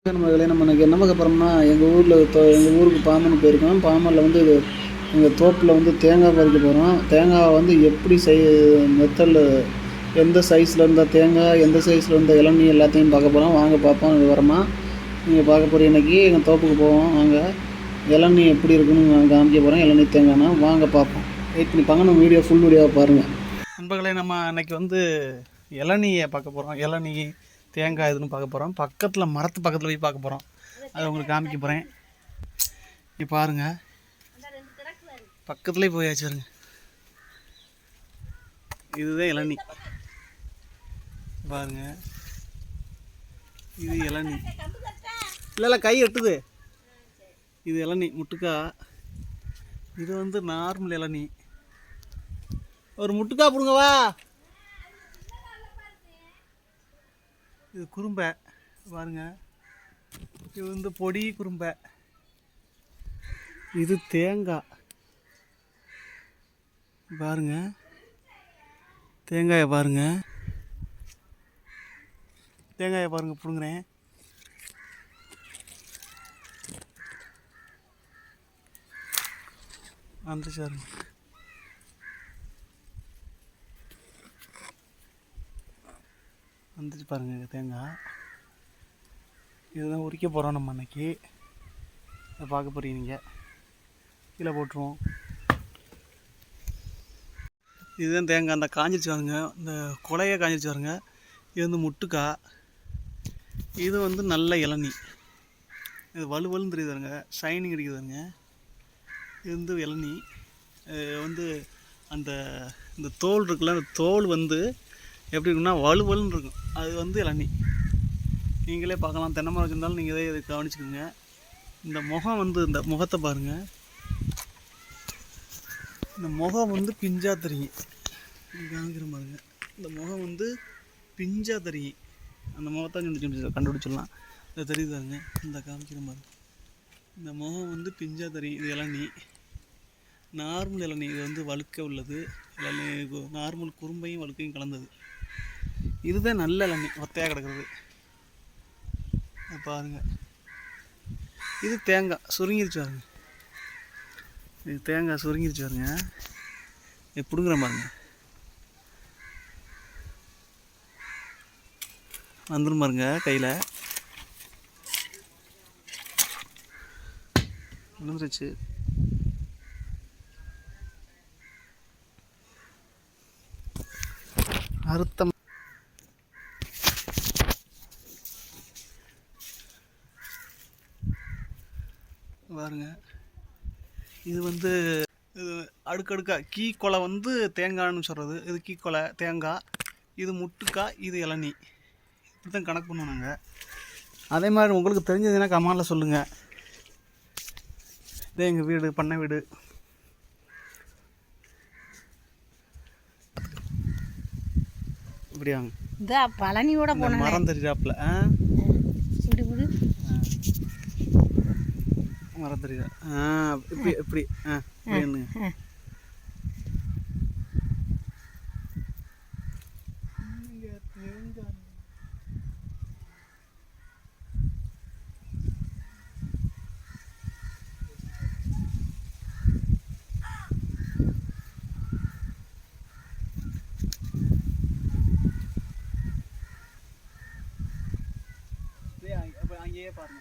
மகளே நம்ம எனக்கு என்ன பார்க்க போகிறோம்னா எங்கள் ஊருக்கு பாம்பன் போயிருக்கோம். பாம்பனில் வந்து இது எங்கள் தோப்பில் வந்து தேங்காய் பறிக்க போகிறோம். தேங்காய் வந்து எப்படி மெத்தடில் எந்த சைஸில் இருந்தால் தேங்காய், எந்த சைஸில் இருந்த இளநீ எல்லாத்தையும் பார்க்க போகிறோம். வாங்க பார்ப்போம் விவரமாக. நீங்கள் பார்க்க போகிற இன்றைக்கி எங்கள் தோப்புக்கு போவோம். வாங்க இளநீ எப்படி இருக்குன்னு நான் காமிக்க போகிறேன். இளநீ தேங்காய்னா வாங்க பார்ப்போம். வெயிட் பண்ணிப்பாங்க. நம்ம ஃபுல் வீடியோவை பாருங்கள். நண்பர்களே, நம்ம அன்றைக்கி வந்து இளநீயை பார்க்க போகிறோம். இளநீ தேங்காய் இதுன்னு பார்க்க போகிறோம். மரத்து பக்கத்தில் போய் பார்க்க போகிறோம். அதை உங்களுக்கு காமிக்க போகிறேன். இப்போ பாருங்கள், பக்கத்துலேயே போயாச்சு பாருங்க. இதுதான் இளநீ பாருங்க. இது இளநீ இல்லை கை எட்டுது. இது இளநீ முட்டுக்கா. இது வந்து நார்மல் இளநீ. ஒரு முட்டுக்கா போடுங்கவா. இது குறும்பை பாருங்க. இது வந்து பொடி குறும்பை. இது தேங்காய் பாருங்க. தேங்காயை பாருங்க. தேங்காயை பாருங்க, பிடுங்குறேன். வந்துச்சு பாருங்க. வந்துச்சு பாருங்க தேங்காய். இதுதான் உரிக்க போகிறோம் நம்ம அன்னைக்கு. இதை பார்க்க போகிறீங்க. நீங்கள் கீழே போட்டுருவோம். இதுதான் தேங்காய். அந்த காஞ்சிச்சு பாருங்க, இந்த கொலையை காஞ்சிச்சு பாருங்க. இது வந்து முட்டுக்காய். இது வந்து நல்ல இளநீ. இது வலுவலுன்னு தெரியுது பாருங்க, ஷைனிங் அடிக்குது பாருங்க. இது வந்து இளநீ. வந்து இந்த தோல் இருக்குல்ல, அந்த தோல் வந்து எப்படி இருக்குன்னா வலுவலுன்னு இருக்கும். அது வந்து இளநீ. நீங்களே பார்க்கலாம். தென்னை மரம் வச்சுருந்தாலும் நீங்கள் இதை கவனிச்சுக்கோங்க. இந்த முகம் வந்து, இந்த முகத்தை பாருங்கள். இந்த முகம் வந்து பிஞ்சா தெரியும். காமிக்கிற பாருங்க. இந்த முகம் வந்து பிஞ்சா தெரியும். அந்த முகத்தை கண்டுபிடிச்சிடலாம். இதை தெரியுது பாருங்க. இந்த காமிக்கிற பாருங்க. இந்த முகம் வந்து பிஞ்சா தெரியும். இது இளநீ, நார்மல் இளநீ. இது வந்து வழுக்க உள்ளது இளநீ. நார்மல் குறும்பையும் வழுக்கையும் கலந்தது. இதுதான் நல்ல இளநீ, ஒத்தையாக கிடக்கிறது பாருங்க. இது தேங்காய் சுருங்கிருச்சு பாருங்க. இது தேங்காய் சுருங்கிருச்சு பாருங்க. பிடுங்குற பாருங்க. வந்துடும் பாருங்க கையில். விழுந்துருச்சு. அறுத்தம் பாருங்க. இது வந்து இது அடுக்கடுக்கா கீ கொலை வந்து தேங்காய்னு சொல்கிறது. இது கீ கொலை தேங்காய். இது முட்டுக்காய். இது இளநீ. இப்படி தான் கணக்கு பண்ணுவோம் நாங்கள். அதே மாதிரி உங்களுக்கு தெரிஞ்சதுன்னா கமாலில் சொல்லுங்கள். இதே எங்கள் வீடு, பண்ணை வீடு. இப்படி வாங்க. இதா பழனியோட போன மரம் தெரியாப்புல. மரம் தெரியுதா? இப்படி இப்படி இப்படி அங்கேயே பாருங்க.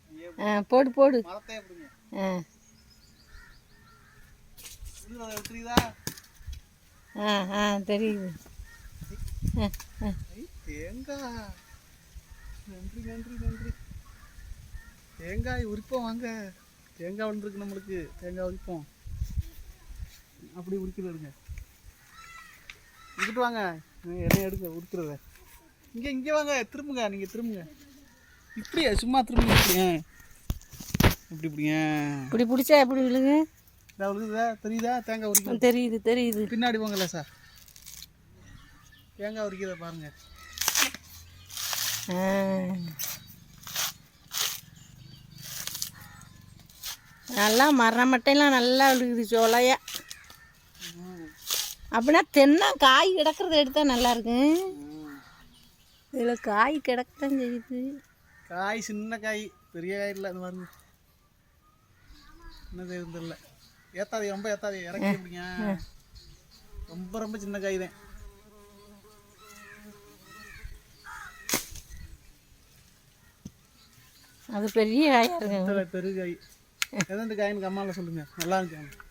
அங்கேயே போடு போடு. மரத்தையே பிடிங்க. தெரியுது. தேங்காய். நன்றி நன்றி நன்றி. தேங்காய் உரிப்போம் வாங்க. தேங்காய் வந்துருக்கு நம்மளுக்கு. தேங்காய் உரிப்போம். அப்படி உரிக்கிறதுங்க. இங்கிட்டு வாங்க. என்ன எடுக்க உரிக்கிறத. இங்கே வாங்க. திரும்புங்க. நீங்கள் திரும்புங்க. இப்படியா சும்மா திரும்புங்க. இப்படி இப்படிங்க. இப்படி பிடிச்சா எப்படி விழுங்க? விழுகுதா? தெரியுதா? தேங்காய் உரிக்க தெரியுது தெரியுது. பின்னாடி போங்கல்ல சார். தேங்காய் உரிக்கிறத பாருங்க. நல்லா மரமட்டையெல்லாம் நல்லா விழுகுது சோலையா. அப்படின்னா தென்னை காய் கிடக்கிறத எடுத்தால் நல்லா இருக்கு. இதில் காய் கிடக்கத்தான் செய்யுது. காய் சின்ன காய், பெரிய காய் இல்லை. அது பாருங்க என்ன செய்யுது இல்லை. ஏத்தாது ரொம்ப ஏத்தாது, இறக்கி எப்படிங்க. ரொம்ப ரொம்ப சின்ன காய் தான். அது பெரிய காயாக இருக்குங்க. பெரிய காய். எந்த காயின்னு கம்மாவில் சொல்லுங்க. நல்லா இருக்கு.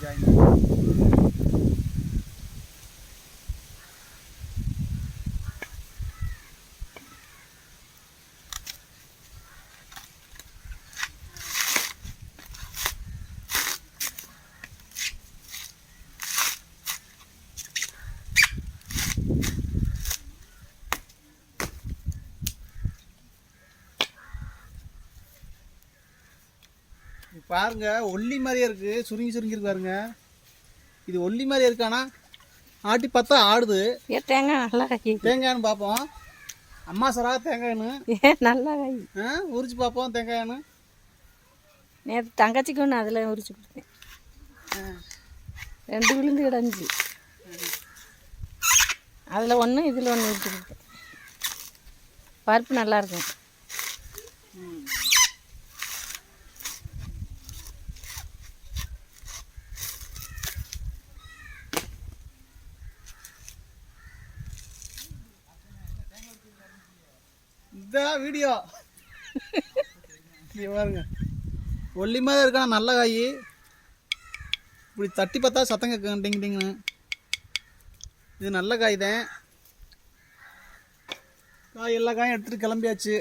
காய் பாருங்க, ஒல்லி மாதிரியே இருக்கு. சுருங்கி சுருங்கி இருக்கு பாருங்க. இது ஒல்லி மாதிரியே இருக்கானா ஆட்டி பார்த்தா ஆடுது. ஏன் தேங்காய் நல்லா காய். தேங்காய்னு பார்ப்போம். அம்மா சரா தேங்காய்னு ஏன் நல்லா காய். உரிச்சு பார்ப்போம் தேங்காய்னு. நேற்று தங்கச்சிக்கு ஒன்று அதில் உரிச்சு கொடுத்தேன். 2 விழுந்து கிடந்துச்சு. அதில் ஒன்று இதில் ஒன்று உரிச்சு கொடுத்தேன். பருப்பு நல்லாயிருக்கும். இதான் வீடியோ. பாருங்க, ஒல்லி மாதிரி இருக்கான நல்ல காய். இப்படி தட்டி பார்த்தா சத்தம் கேட்கும் டிங் டிங்னு. இது நல்ல காய் தான். காய் எல்லா காயும் எடுத்துகிட்டு கிளம்பியாச்சு.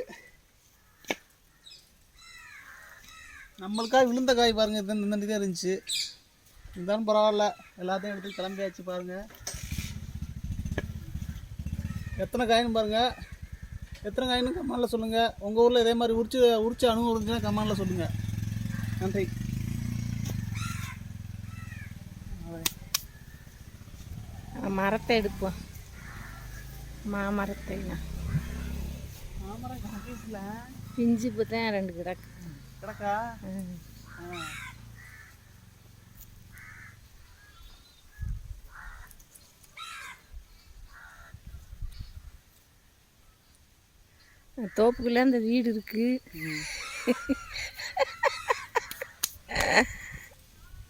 நம்மளுக்காக விழுந்த காய் பாருங்க. இந்த தான் இருந்துச்சு. இருந்தாலும் பரவாயில்ல, எல்லாத்தையும் எடுத்து கிளம்பியாச்சு. பாருங்க எத்தனை காயின்னு பாருங்க. எத்தனை காயின்னு கமெண்டில் சொல்லுங்கள். உங்கள் ஊரில் இதே மாதிரி உரிச்சு அனுபவம் இருந்துச்சுன்னா கமெண்டில் சொல்லுங்கள். நன்றி. மரத்தை எடுப்போம். மாமரத்தை பிஞ்சு இப்போ தான் 2 கிடக்கு. கிடக்கா? தோப்புக்குள்ளே அந்த வீடு இருக்கு.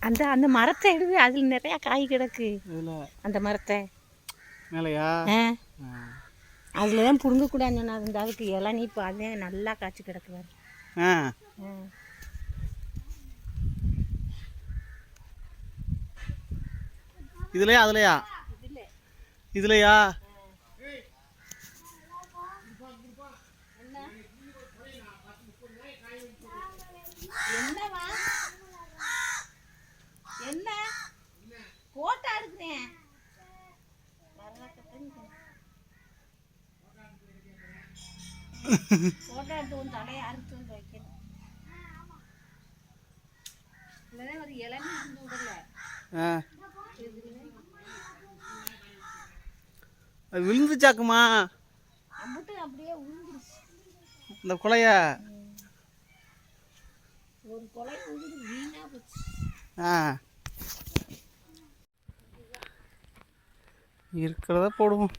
அந்த அந்த மரத்தை எடுத்து அதில் நிறையா காய் கிடக்கு. அந்த மரத்தை மேலையா? அதில் தான் பிடுங்கக்கூடாதுன்னு சொன்னா. அதுக்கு இளநீ இப்போ அதே நல்லா காய்ச்சி கிடக்குவார். இதுலையா? அதுலையா? இதுலையா? என்ன போட்டா எடுக்கிறேன். போட்டா எடுத்து உன் தலையை அறுத்து வந்து வைக்கணும். இல்லைன்னா ஒரு இளநீ இருந்து விடல. அது விழுந்துச்சாக்குமா? அம்புட்டு அப்படியே விழுந்துருச்சு. இந்த குலைய ஒரு கொலை விழுந்து வீணா போச்சு. இருக்கிறத போடுவோம்.